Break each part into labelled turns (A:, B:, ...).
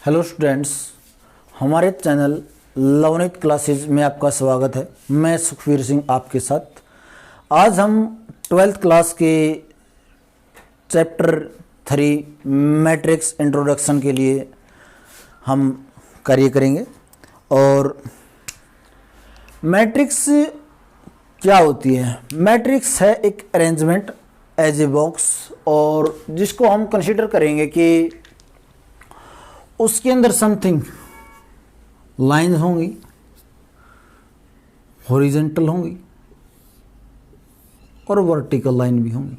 A: Hello students, हमारे channel Lovneet classes में आपका स्वागत है। मैं सुखवीर सिंह आपके साथ। आज हम 12th क्लास के चैप्टर 3 मैट्रिक्स इंट्रोडक्शन के लिए हम कार्य करेंगे। और मैट्रिक्स क्या होती है? मैट्रिक्स है एक अरेंजमेंट एज ए बॉक्स, और जिसको हम कंसीडर करेंगे कि उसके अंदर समथिंग लाइन्स होंगी, हॉरिजॉन्टल होंगी और वर्टिकल लाइन भी होंगी।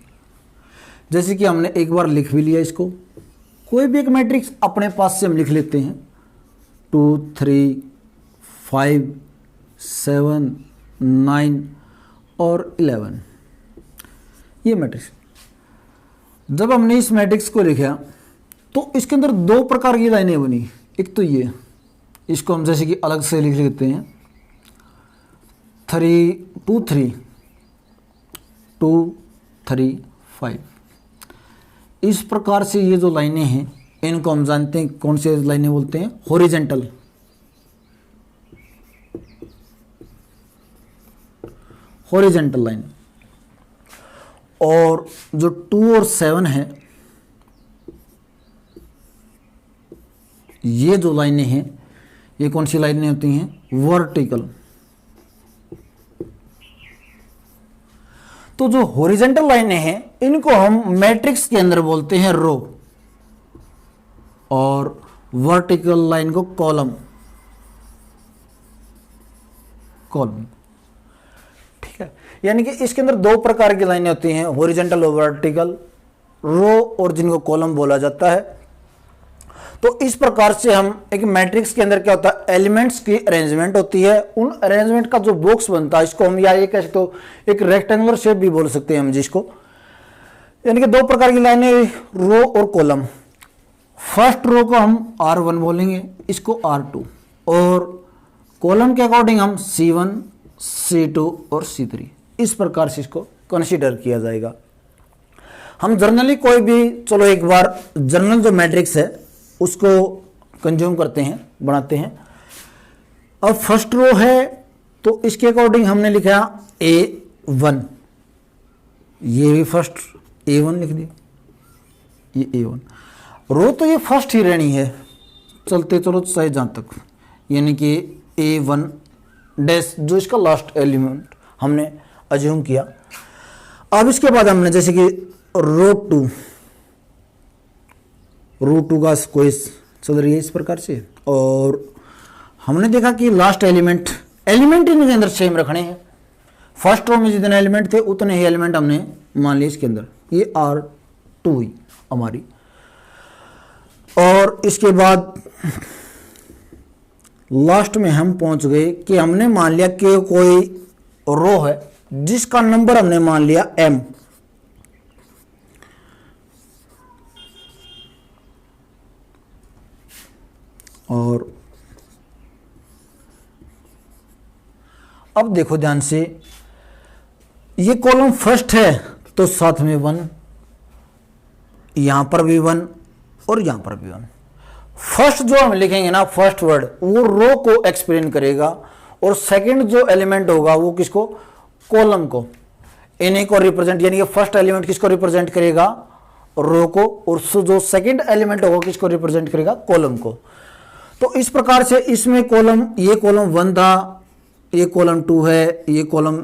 A: जैसे कि हमने एक बार लिख भी लिया इसको। कोई भी एक मैट्रिक्स अपने पास से हम लिख लेते हैं 2 3 5 7 9 और 11। ये मैट्रिक्स, जब हमने इस मैट्रिक्स को लिखा तो इसके अंदर दो प्रकार की लाइनें बनी। एक तो ये, इसको हम जैसे कि अलग से लिख लेते हैं 3 2 3 2 3 5। इस प्रकार से ये जो लाइनें हैं इनको हम जानते हैं कौन सी लाइनें बोलते हैं? हॉरिजॉन्टल। Horizontal line. और जो 2 और 7 है, ये जो लाइनें हैं ये कौन सी लाइनें होती हैं? वर्टिकल। तो जो हॉरिजॉन्टल लाइनें हैं इनको हम मैट्रिक्स के अंदर बोलते हैं रो, और वर्टिकल लाइन को कॉलम। कॉलम, ठीक है। यानी कि इसके अंदर दो प्रकार की लाइनें होती हैं, हॉरिजॉन्टल और वर्टिकल, रो और जिनको कॉलम बोला जाता है। तो इस प्रकार से हम एक मैट्रिक्स के अंदर क्या होता है? एलिमेंट्स की अरेंजमेंट होती है। उन अरेंजमेंट का जो बॉक्स बनता है इसको हम या ये कह सकते हो एक रेक्टेंगुलर शेप भी बोल सकते हैं हम जिसको। यानी कि दो प्रकार की लाइनें, रो और कॉलम। फर्स्ट रो को हम R1 बोलेंगे, इसको R2, और कॉलम के अकॉर्डिंग हम C1 C2 और C3। इस प्रकार से इसको कंसीडर किया जाएगा। हम जनरली कोई भी, चलो एक बार जनरल जो मैट्रिक्स है उसको कंज्यूम करते हैं, बनाते हैं। अब फर्स्ट रो है तो इसके अकॉर्डिंग हमने लिखा A1, ये भी फर्स्ट A1 लिख दिया, ये A1। रो तो ये फर्स्ट ही रहनी है, चलते चलो चाहे जहाँ तक, यानी कि A1 डैश जो इसका लास्ट एलिमेंट हमने अज्यूम किया। अब इसके बाद हमने जैसे कि रो 2 का कोई चल रही है इस प्रकार से, और हमने देखा कि लास्ट एलिमेंट इनके अंदर सेम रखने हैं। फर्स्ट रो में जितने एलिमेंट थे उतने ही एलिमेंट हमने मान लिए इसके अंदर। ये R2 हुई हमारी। और इसके बाद लास्ट में हम पहुंच गए कि हमने मान लिया कि कोई रो है जिसका नंबर हमने मान लिया M। और अब देखो ध्यान से, ये कॉलम फर्स्ट है तो साथ में 1, यहां पर भी 1 और यहां पर भी 1। फर्स्ट जो हम लिखेंगे ना, फर्स्ट वर्ड, वो रो को एक्सप्लेन करेगा, और सेकंड जो एलिमेंट होगा वो किसको? कॉलम को। इन्हीं को रिप्रेजेंट, यानी कि फर्स्ट एलिमेंट किसको रिप्रेजेंट करेगा? रो को, और जो सेकंड एलिमेंट होगा किसको रिप्रेजेंट करेगा? कॉलम को। तो इस प्रकार से इसमें कॉलम, ये कॉलम 1 था, ये कॉलम 2 है, ये कॉलम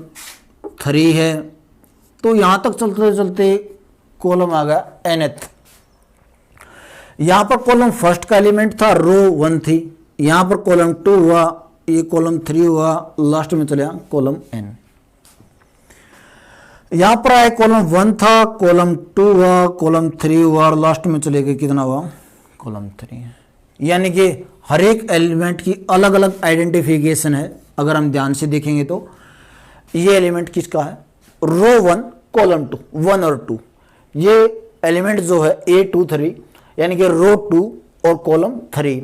A: 3 है, तो यहां तक चलते चलते कॉलम आ गया nth। यहां पर कॉलम फर्स्ट का एलिमेंट था, रो 1 थी, यहां पर कॉलम 2 हुआ, ये कॉलम 3 हुआ, लास्ट में चले कॉलम n। यहां पर आए कॉलम 1 था, कॉलम 2 हुआ, कॉलम 3 हुआ, और लास्ट में चले गए कितना हुआ? कॉलम 3। यानी कि हर एक एलिमेंट की अलग अलग आइडेंटिफिकेशन है। अगर हम ध्यान से देखेंगे तो ये एलिमेंट किसका है? रो 1 कॉलम 2, 1 और 2। ये एलिमेंट जो है A2 3, यानी कि रो 2 और कॉलम 3।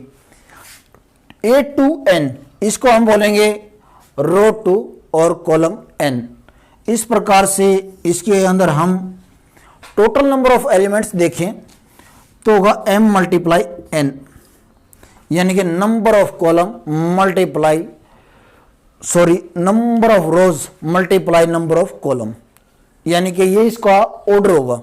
A: A2n, इसको हम बोलेंगे रो 2 और कॉलम n। इस प्रकार से इसके अंदर हम टोटल नंबर ऑफ एलिमेंट्स देखें तो होगा m × n। यानी कि number of column multiply number of rose multiply number of column, यानी कि ये इसका ऑर्डर होगा।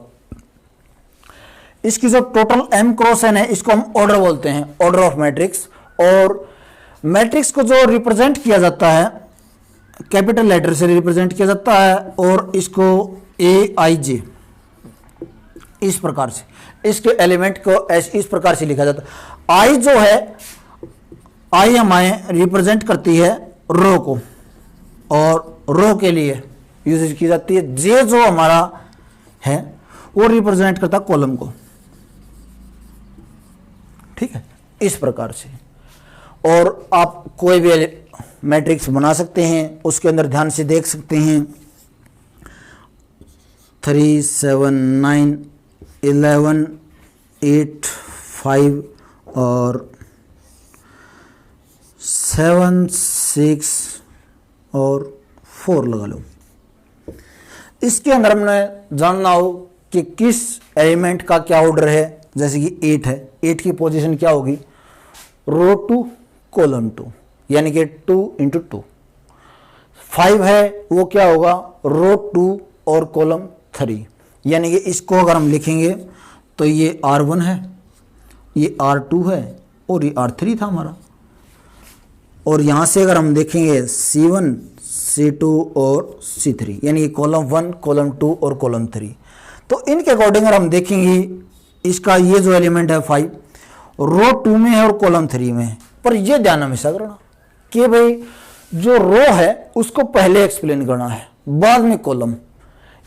A: इसकी जो टोटल m क्रॉस n है इसको हम ऑर्डर बोलते हैं, ऑर्डर ऑफ मैट्रिक्स। और मैट्रिक्स को जो रिप्रेजेंट किया जाता है कैपिटल लेटर से रिप्रेजेंट किया जाता है, और इसको AIJ इस प्रकार से, इसके एलिमेंट को इस प्रकार से लिखा जाता है। I जो है, I हमारे रिप्रेजेंट करती है रो को, और रो के लिए यूज की जाती है। J जो हमारा है वो रिप्रेजेंट करता है कॉलम को, ठीक है, इस प्रकार से। और आप कोई भी मैट्रिक्स बना सकते हैं, उसके अंदर ध्यान से देख सकते हैं 3 7 9 11 8 5 और 7 6 और 4 लगा लो। इसके अंदर हमने जानना हो कि किस एलिमेंट का क्या ऑर्डर है, जैसे कि 8 है, 8 की पोजीशन क्या होगी, रो 2 कॉलम 2, यानी कि 2 इंटू 2। 5 है वो क्या होगा, रो 2 और कॉलम 3, यानी कि इसको अगर हम लिखेंगे तो ये R1 है, ये R2 है और ये R3 था हमारा। और यहाँ से अगर हम देखेंगे C1 C2 और C3, यानी कि कॉलम 1 कॉलम 2 और कॉलम 3। तो इनके अकॉर्डिंग अगर हम देखेंगे इसका ये जो एलिमेंट है 5 रो 2 में है और कॉलम 3 में है। पर ये ध्यान हमेशा करना कि भाई जो रो है उसको पहले एक्सप्लेन करना है, बाद में कॉलम।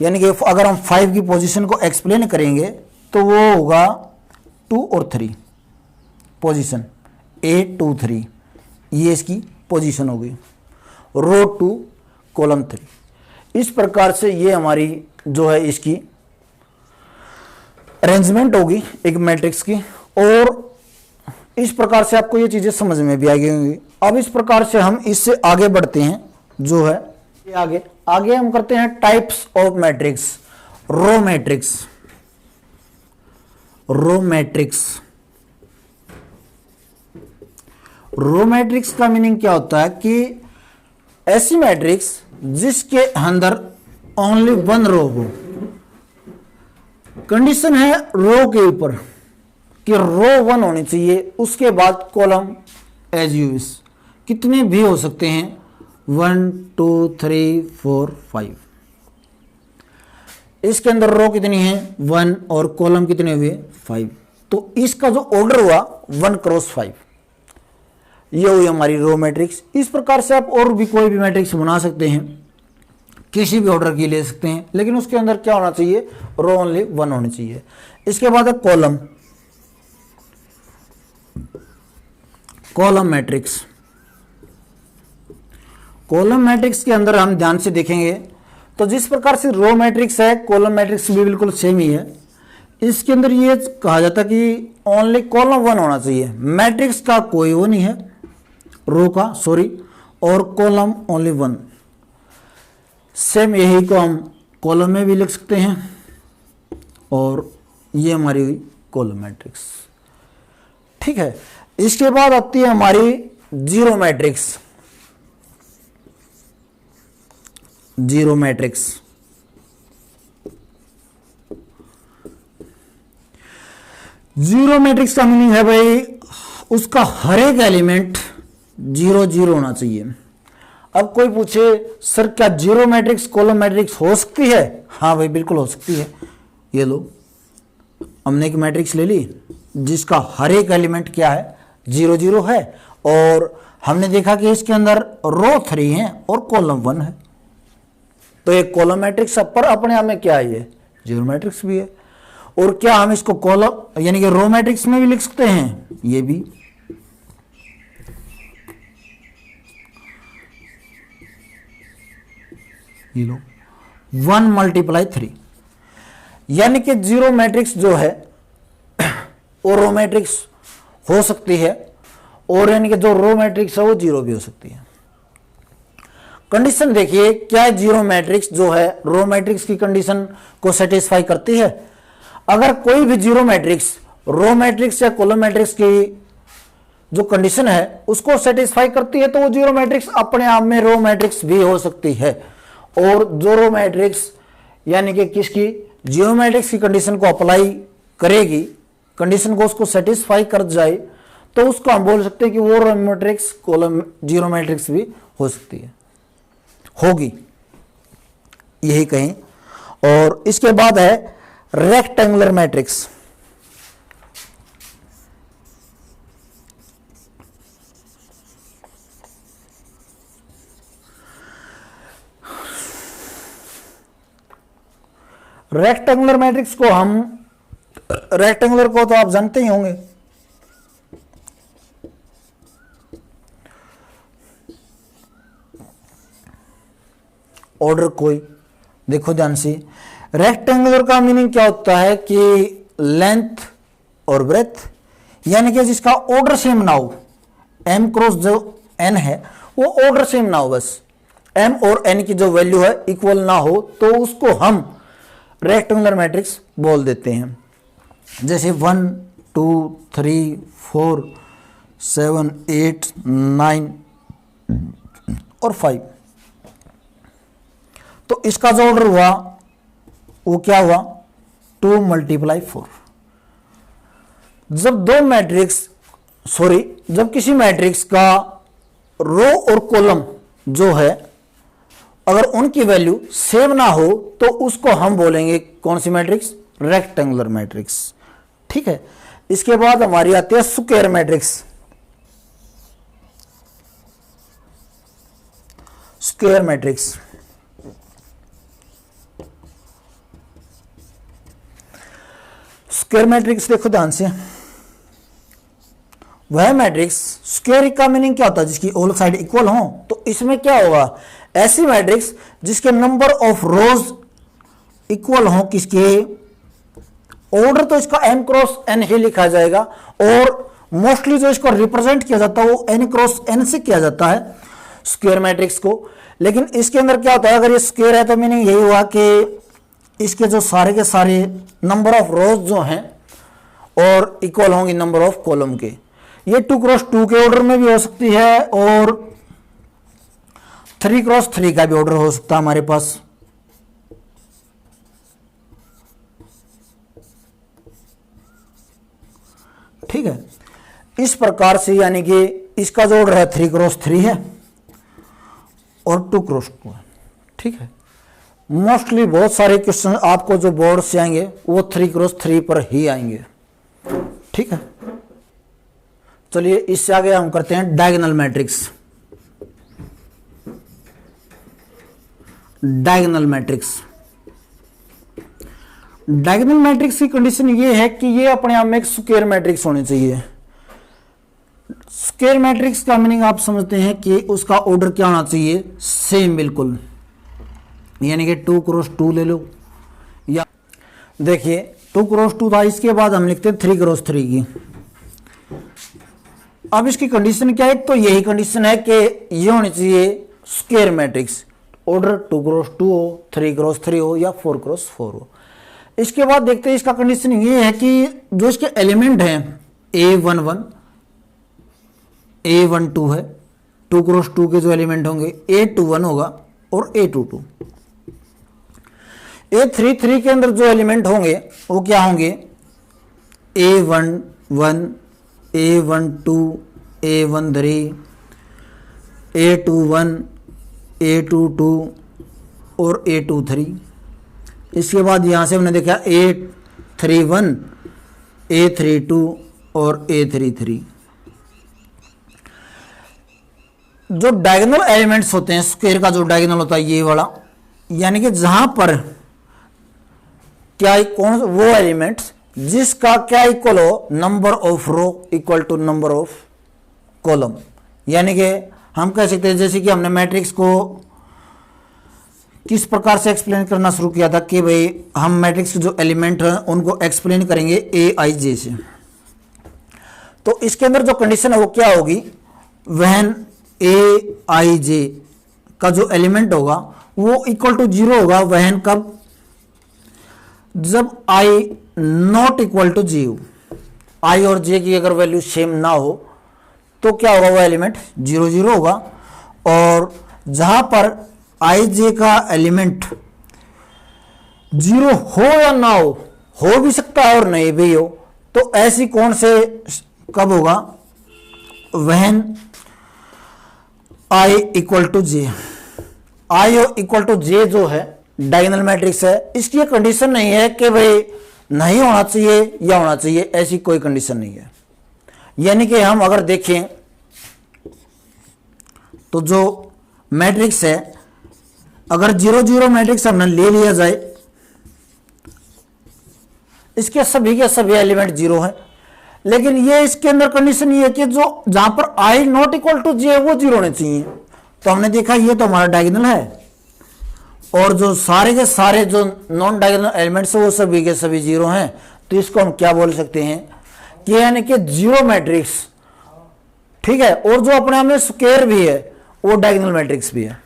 A: यानी कि अगर हम 5 की पोजीशन को एक्सप्लेन करेंगे तो वो होगा 2 और 3 पोजीशन, 8 2 3, ये इसकी पोजीशन होगी, रो 2 कॉलम 3। इस प्रकार से ये हमारी जो है इसकी अरेंजमेंट होगी एक मैट्रिक्स की। और इस प्रकार से आपको ये चीजें समझ में भी आ गई होंगी। अब इस प्रकार से हम इससे आगे बढ़ते हैं, जो है आगे हम करते हैं types of matrix. Row matrix, row matrix का मीनिंग क्या होता है कि ऐसी मैट्रिक्स जिसके अंदर ओनली वन रो हो। कंडीशन है रो के ऊपर कि रो 1 होनी चाहिए, उसके बाद कॉलम एज यू विश, कितने भी हो सकते हैं, 1 2 3 4 5। इसके अंदर रो कितनी है 1 और कॉलम कितने हुए 5। तो इसका जो ऑर्डर हुआ 1 क्रॉस 5, ये हुई हमारी रो मैट्रिक्स। इस प्रकार से आप और भी कोई भी मैट्रिक्स बना सकते हैं, किसी भी ऑर्डर की ले सकते हैं, लेकिन उसके अंदर क्या होना चाहिए, रो ओनली 1 होनी चाहिए। इसके बाद है कॉलम मैट्रिक्स। कॉलम मैट्रिक्स के अंदर हम ध्यान से देखेंगे तो जिस प्रकार से रो मैट्रिक्स है, कॉलम मैट्रिक्स भी बिल्कुल सेम ही है। इसके अंदर ये कहा जाता है कि ओनली कॉलम 1 होना चाहिए, मैट्रिक्स का कोई वो नहीं है, रो का सॉरी, और कॉलम ओनली 1। सेम यही को हम कॉलम में भी लिख सकते हैं, और ये हमारी हुई कॉलम मैट्रिक्स, ठीक है। इसके बाद आती है हमारी जीरो मैट्रिक्स। जीरो मैट्रिक्स का मीनिंग है भाई उसका हर एक एलिमेंट 0 0 होना चाहिए। अब कोई पूछे सर क्या जीरो मैट्रिक्स कॉलम मैट्रिक्स हो सकती है? हाँ भाई बिल्कुल हो सकती है। ये लो, हमने एक मैट्रिक्स ले ली जिसका हर एक एलिमेंट क्या है 0 0 है, और हमने देखा कि इसके अंदर रो 3 है और कॉलम 1 है, तो एक कॉलम मैट्रिक्स पर अपने आप में क्या है, ये जीरो मैट्रिक्स भी है। और क्या हम इसको कॉलम यानी कि रो मैट्रिक्स में भी लिख सकते हैं, ये भी। ये लो 1 × 3, यानी कि जीरो मैट्रिक्स जो है वो रो मैट्रिक्स हो सकती है, और यानी कि जो रो मैट्रिक्स है वो जीरो भी हो सकती है। कंडीशन देखिए क्या जीरो मैट्रिक्स जो है रो मैट्रिक्स की कंडीशन को सेटिस्फाई करती है। अगर कोई भी जीरो मैट्रिक्स रो मैट्रिक्स या कॉलम मैट्रिक्स की जो कंडीशन है उसको सेटिस्फाई करती है तो वो जीरो मैट्रिक्स अपने आप में रो मैट्रिक्स भी हो सकती है। और जो रो मैट्रिक्स यानी कि किसकी, जीरो मैट्रिक्स की कंडीशन को अप्लाई करेगी, कंडीशन को उसको सेटिस्फाई कर जाए, तो उसको हम बोल सकते हैं कि वो row matrix column zero matrix भी हो सकती है, होगी, यही कहें। और इसके बाद है रेक्टेंगुलर मैट्रिक्स। रेक्टेंगुलर मैट्रिक्स को हम, रेक्टेंगुलर को तो आप जानते ही होंगे, ऑर्डर कोई, देखो ध्यान से, रेक्टेंगुलर का मीनिंग क्या होता है कि लेंथ और ब्रेथ, यानी कि जिसका ऑर्डर सेम ना हो, एम क्रॉस जो एन है वो ऑर्डर सेम ना हो, बस एम और एन की जो वैल्यू है इक्वल ना हो, तो उसको हम रेक्टेंगुलर मैट्रिक्स बोल देते हैं। जैसे 1 2 3 4 7 8 9 और 5, तो इसका जो ऑर्डर हुआ वो क्या हुआ, 2 × 4। जब दो मैट्रिक्स, जब किसी मैट्रिक्स का रो और कॉलम जो है अगर उनकी वैल्यू सेम ना हो तो उसको हम बोलेंगे कौन सी मैट्रिक्स, रेक्टेंगुलर मैट्रिक्स। ठीक है, इसके बाद हमारी आती है square matrix. Square matrix, square matrix देखो ध्यान से, वह मैट्रिक्स, स्क्वायर का मीनिंग क्या होता है, जिसकी ऑल साइड इक्वल हो। तो इसमें क्या होगा, ऐसी मैट्रिक्स जिसके नंबर ऑफ रोज इक्वल हो, किसके, ऑर्डर तो इसका m क्रॉस n ही लिखा जाएगा, और मोस्टली जो इसको रिप्रेजेंट किया जाता है वो n क्रॉस n से किया जाता है स्क्वायर मैट्रिक्स को। लेकिन इसके अंदर क्या होता है, अगर ये स्क्वायर है तो मीनिंग यही हुआ कि इसके जो सारे के सारे नंबर ऑफ रोज जो हैं और इक्वल होंगे नंबर ऑफ कॉलम के। ये 2 × 2 के ऑर्डर में भी हो सकती है और 3 × 3 का भी ऑर्डर हो सकता है हमारे पास। ठीक है, इस प्रकार से, यानी कि इसका जो ऑर्डर है 3 × 3 है और 2 × 2 है। ठीक है, मोस्टली बहुत सारे क्वेश्चन आपको जो बोर्ड से आएंगे वो 3 × 3 पर ही आएंगे। ठीक है, चलिए इससे आगे हम करते हैं diagonal matrix. Diagonal matrix, diagonal matrix की कंडीशन ये है कि ये अपने आप में एक स्क्वायर मैट्रिक्स होनी चाहिए। स्क्वायर मैट्रिक्स का मीनिंग आप समझते हैं कि उसका ऑर्डर क्या होना चाहिए, सेम बिल्कुल, यानी कि 2 × 2 ले लो, या देखिए 2 × 2 था, इसके बाद हम लिखते हैं 3 × 3 की। अब इसकी कंडीशन क्या है, तो यही कंडीशन है कि ये होनी चाहिए स्क्वायर मैट्रिक्स, ऑर्डर 2 × 2 हो, 3 × 3 हो या 4 × 4 हो। इसके बाद देखते हैं इसका कंडीशन ये है कि जो इसके एलिमेंट हैं A11 A12 है, 2 × 2 के जो एलिमेंट होंगे A21 होगा और A22। A33 के अंदर जो एलिमेंट होंगे वो क्या होंगे, A11 A12 A13 A21 A22 और A23। इसके बाद यहाँ से हमने देखा A31 A32 और A33। जो डायगोनल एलिमेंट्स होते हैं, स्क्वायर का जो डायगोनल होता है ये वाला, यानी कि जहां पर क्या, कौन वो एलिमेंट्स जिसका क्या इक्वल हो, number of row equal to number of column. यानी कि हम कह सकते हैं, जैसे कि हमने मैट्रिक्स को किस प्रकार से एक्सप्लेन करना शुरू किया था कि भाई हम मैट्रिक्स के जो एलिमेंट हैं उनको एक्सप्लेन करेंगे Aij से। तो इसके अंदर जो कंडीशन है वो क्या होगी, व्हेन Aij का जो एलिमेंट होगा वो इक्वल टू 0 होगा, व्हेन कब, जब i not equal to 0, i और j की अगर वैल्यू सेम ना हो तो क्या होगा, वो एलिमेंट 0 0 होगा। और जहां पर आई जे का एलिमेंट 0 हो या ना हो भी सकता है और नहीं भी हो, तो ऐसी कौन से कब होगा, when I equal to J. I equal to J जो है डायगोनल मैट्रिक्स है, इसकी ये कंडीशन नहीं है कि भाई नहीं होना चाहिए या होना चाहिए, ऐसी कोई कंडीशन नहीं है। यानी कि हम अगर देखें तो जो मैट्रिक्स है, अगर 0 0 मैट्रिक्स हमने ले लिया जाए, इसके सभी के सभी एलिमेंट 0 हैं, लेकिन ये इसके अंदर कंडीशन ये है कि जो जहां पर आई नॉट इक्वल टू जे वो 0 होने चाहिए। तो हमने देखा ये तो हमारा डायगोनल है, और जो सारे के सारे जो नॉन डायगोनल एलिमेंट्स है वो सभी के सभी 0 हैं। तो इसको हम क्या बोल सकते हैं कि यानी कि 0 मैट्रिक्स, ठीक है, और जो अपने आप में स्क्वायर भी है वो डायगोनल मैट्रिक्स भी है।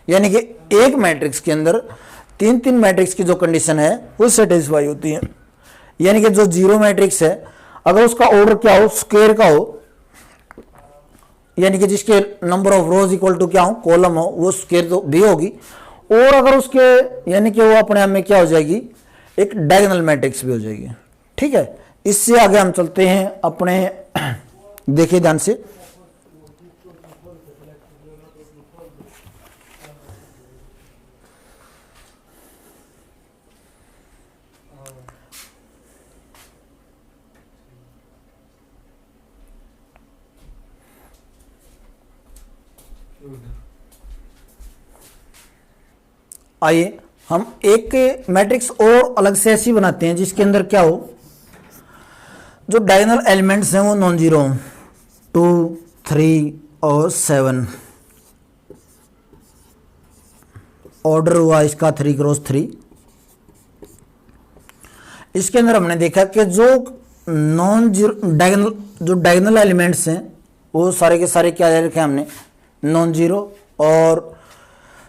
A: यानी कि एक मैट्रिक्स के अंदर 3 3 मैट्रिक्स की जो कंडीशन है वो सेटिस्फाई होती है। यानी कि जो 0 मैट्रिक्स है, अगर उसका ऑर्डर क्या हो, स्क्वायर का हो, यानी कि जिसके number of rows equal to क्या हो, कॉलम हो, वो स्क्वायर तो भी होगी, और अगर उसके यानी कि वो अपने आप में क्या हो जाएगी, एक डायगोनल मैट्रिक्स भी हो जाएगी। ठीक है, इससे आगे हम चलते हैं अपने, देखिए ध्यान से, आइए हम एक मैट्रिक्स और अलग से ऐसी बनाते हैं जिसके अंदर क्या हो, जो डायगोनल एलिमेंट्स हैं वो नॉन जीरो हों, 2 3 और 7। ऑर्डर हुआ इसका 3 क्रॉस 3। इसके अंदर हमने देखा कि जो नॉन जीरो डायगोनल, जो डायगोनल एलिमेंट्स हैं वो सारे के सारे क्या दे रखे हैं हमने, नॉन जीरो, और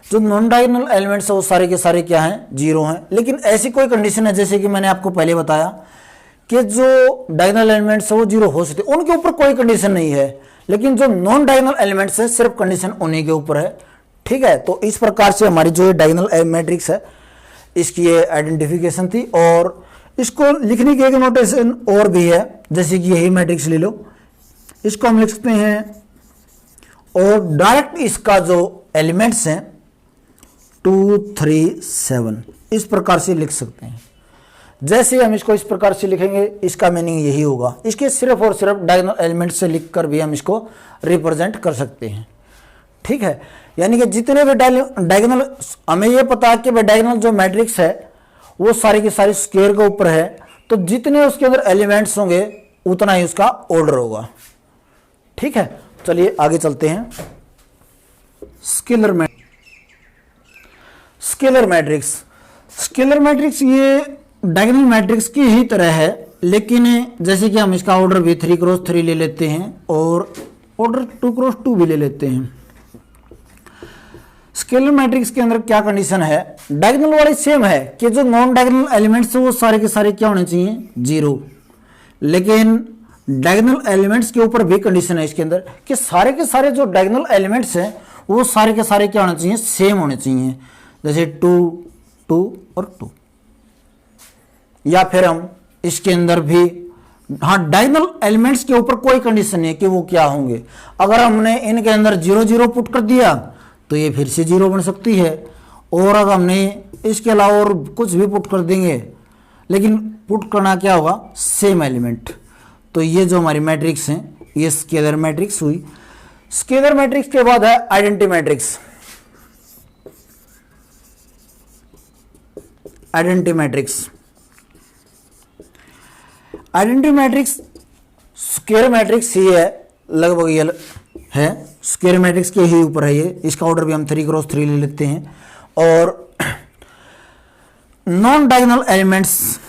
A: जो नॉन डायगोनल एलिमेंट्स है वो सारे के सारे क्या हैं, 0 हैं। लेकिन ऐसी कोई कंडीशन है, जैसे कि मैंने आपको पहले बताया कि जो डायगोनल एलिमेंट्स है वो 0 हो सकते, उनके ऊपर कोई कंडीशन नहीं है, लेकिन जो नॉन डायगोनल एलिमेंट्स है सिर्फ कंडीशन उन्हीं के ऊपर है। ठीक है, तो इस प्रकार से हमारी जो डायगोनल मैट्रिक्स है इसकी ये आइडेंटिफिकेशन थी, और इसको लिखने की एक नोटेशन और भी है, जैसे कि यही मैट्रिक्स ले लो, इसको हम लिख सकते हैं, और डायरेक्ट इसका जो एलिमेंट्स हैं 2 3 7 इस प्रकार से लिख सकते हैं। जैसे हम इसको इस प्रकार से लिखेंगे, इसका मीनिंग यही होगा। इसके सिर्फ और सिर्फ डायगोनल एलिमेंट से लिखकर भी हम इसको रिप्रेजेंट कर सकते हैं। ठीक है, यानी कि जितने भी डायगोनल, हमें ये पता है कि डायगोनल जो मैट्रिक्स है वो सारे के सारे स्क्वायर के ऊपर है, तो जितने उसके अंदर एलिमेंट्स होंगे उतना ही उसका ऑर्डर होगा। ठीक है, चलिए आगे चलते हैं। स्केलर मैट्रिक्स, स्केलर मैट्रिक्स ये डायगोनल मैट्रिक्स की ही तरह है, लेकिन जैसे कि हम इसका ऑर्डर भी 3 क्रॉस 3 ले लेते हैं और ऑर्डर 2 क्रॉस 2 भी ले लेते हैं। स्केलर मैट्रिक्स के अंदर क्या कंडीशन है, डायगोनल वाली सेम है कि जो नॉन डायगोनल एलिमेंट्स है वो सारे के सारे क्या होने चाहिए, 0, लेकिन डायगोनल एलिमेंट्स के ऊपर भी कंडीशन है इसके अंदर कि सारे के सारे जो डायगोनल एलिमेंट्स हैं वो सारे के सारे क्या होने चाहिए, सेम होने चाहिए, जैसे 2 2 और 2। या फिर हम इसके अंदर भी, हाँ, डायगोनल एलिमेंट्स के ऊपर कोई कंडीशन नहीं है कि वो क्या होंगे। अगर हमने इनके अंदर 0 0 पुट कर दिया तो ये फिर से 0 बन सकती है, और अगर हमने इसके अलावा और कुछ भी पुट कर देंगे, लेकिन पुट करना क्या होगा, सेम एलिमेंट। तो ये जो हमारी मैट्रिक्स हैं ये स्केलर मैट्रिक्स हुई। स्केलर मैट्रिक्स के बाद है identity matrix. Identity matrix, identity matrix square matrix ही है, लगभग ये है स्क्वायर मैट्रिक्स के ही ऊपर है ये। इसका ऑर्डर भी हम 3 क्रॉस 3 ले लेते हैं, और नॉन डायगोनल एलिमेंट्स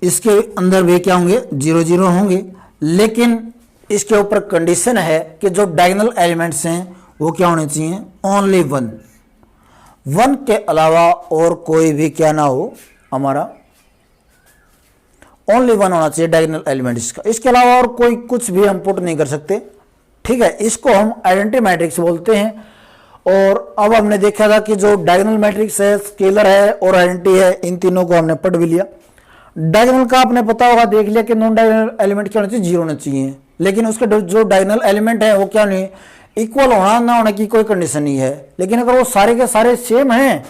A: इसके अंदर भी क्या होंगे, 0 0 होंगे, लेकिन इसके ऊपर कंडीशन है कि जो डायगोनल एलिमेंट्स हैं वो क्या होने चाहिए, ओनली 1 के अलावा और कोई भी क्या ना हो, हमारा ओनली वन होना चाहिए डायगोनल एलिमेंट इसका, इसके अलावा और कोई कुछ भी हम पुट नहीं कर सकते। ठीक है, इसको हम आइडेंटिटी मैट्रिक्स बोलते हैं। और अब हमने देखा था कि जो डायगोनल मैट्रिक्स है, स्केलर है और आइडेंटिटी है, इन तीनों को हमने पढ़ भी लिया। डायगोनल का आपने पता होगा, देख लिया कि नॉन डायगोनल एलिमेंट क्या होना चाहिए, जीरो होना चाहिए। लेकिन उसके जो डायगोनल एलिमेंट है वो क्या नहीं, इक्वल होना ना होने की कोई कंडीशन नहीं है। लेकिन अगर वो सारे के सारे सेम हैं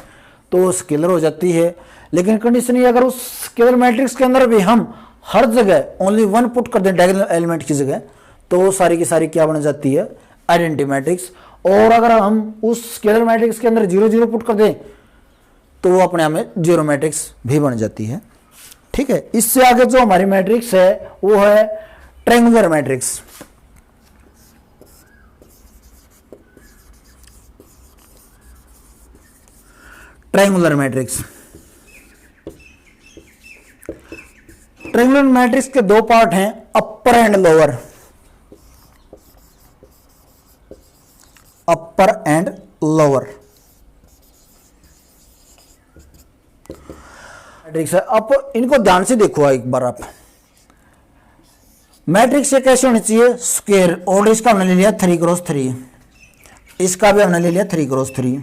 A: तो वो स्केलर हो जाती है। लेकिन कंडीशन ये, अगर उस स्केलर मैट्रिक्स के अंदर भी हम हर जगह ओनली वन पुट कर दें डायगोनल एलिमेंट की जगह, तो वो सारी की सारी क्या बन जाती है, आइडेंटिटी मैट्रिक्स। और अगर हम उस स्केलर मैट्रिक्स के अंदर 0 0 पुट कर दें तो वो अपने आप में जीरो मैट्रिक्स भी बन जाती है। ठीक है, इससे आगे जो हमारी मैट्रिक्स है वो है triangular matrix. Triangular matrix, triangular matrix के दो पार्ट हैं, upper and lower. Upper and lower matrix है। अब इनको ध्यान से देखो एक बार आप। मैट्रिक्स ये कैसे होनी चाहिए, स्क्वायर। और इसका हमने ले लिया 3x3, इसका भी हमने ले लिया 3x3।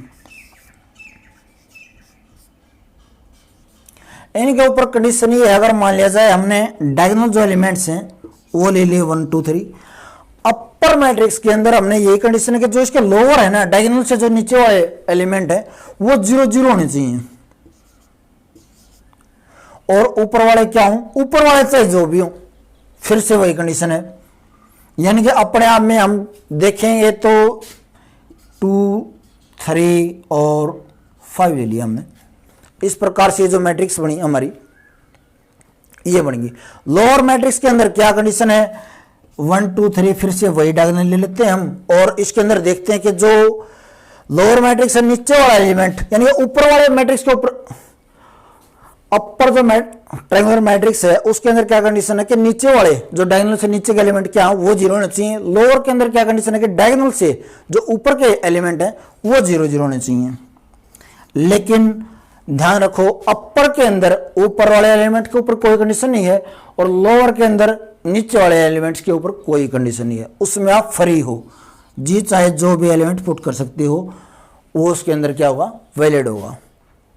A: इनके ऊपर कंडीशन ये है, अगर मान लिया जाए हमने डायगोनल जो एलिमेंट्स हैं वो ले लिए 1 2 3। अपर मैट्रिक्स के अंदर हमने यही कंडीशन है कि जो इसके लोअर है ना, डायगोनल से जो नीचे वाले एलिमेंट है वो 0 0 होने चाहिए। और ऊपर वाले क्या हो, ऊपर वाले चाहे जो भी हो, फिर से वही कंडीशन है। यानी कि अपने आप में हम देखेंगे तो 2 3 और 5 ले लिया हमने। इस प्रकार से जो मैट्रिक्स बनी हमारी ये बनेगी। लोअर मैट्रिक्स के अंदर क्या कंडीशन है, 1 2 3, फिर से वही डायगोनल ले लेते हैं हम। और इसके अंदर देखते हैं कि जो लोअर मैट्रिक्स है, नीचे वाला एलिमेंट, यानी ऊपर वाले मैट्रिक्स के ऊपर अपर जो ट्रायंगुलर मैट्रिक्स है उसके अंदर क्या कंडीशन है कि नीचे वाले जो डायगोनल से नीचे के एलिमेंट क्या है वो 0 होने चाहिए। लोअर के अंदर क्या कंडीशन है कि डायगोनल से जो ऊपर के एलिमेंट है वो 0 0 होने चाहिए। लेकिन ध्यान रखो, अपर के अंदर ऊपर वाले एलिमेंट के ऊपर कोई कंडीशन नहीं है और लोअर के अंदर नीचे वाले एलिमेंट्स के ऊपर कोई कंडीशन नहीं है। उसमें आप फ्री हो, जी चाहे जो भी एलिमेंट पुट कर सकते हो, वो उसके अंदर क्या होगा, वैलिड होगा।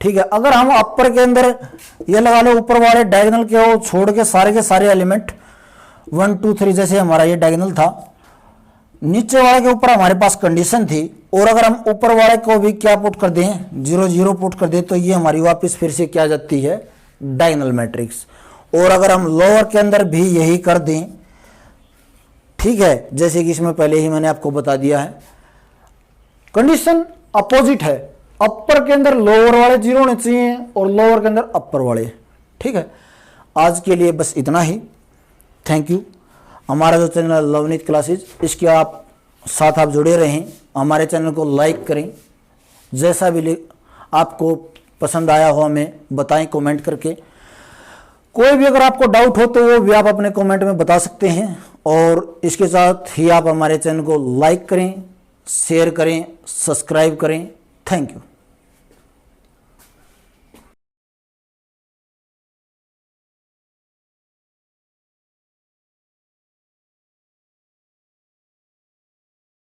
A: ठीक है, अगर हम अपर के अंदर ये लगा लो, ऊपर वाले डायगोनल के छोड़ के सारे एलिमेंट 1 2 3, जैसे हमारा ये डायगोनल था, नीचे वाले के ऊपर हमारे पास कंडीशन थी, और अगर हम ऊपर वाले को भी क्या पुट कर दें, 0 0 पुट कर दें, तो ये हमारी वापस फिर से क्या जाती है, डायगोनल मैट्रिक्स। और अगर हम लोअर के अंदर भी यही कर दें, ठीक है, जैसे कि इसमें पहले ही मैंने आपको बता दिया है, कंडीशन अपोजिट है। अपर के अंदर लोअर वाले 0 होने चाहिए और लोअर के अंदर अपर वाले। ठीक है, आज के लिए बस इतना ही। Thank you. हमारा जो चैनल लवनीत क्लासेज, इसके साथ आप जुड़े रहें। हमारे चैनल को लाइक करें, जैसा भी आपको पसंद आया हो हमें बताएं कमेंट करके। कोई भी अगर आपको डाउट हो तो वो भी आप अपने कमेंट में बता सकते हैं। और इसके साथ ही आप हमारे चैनल को लाइक करें, शेयर करें, सब्सक्राइब करें। Thank you.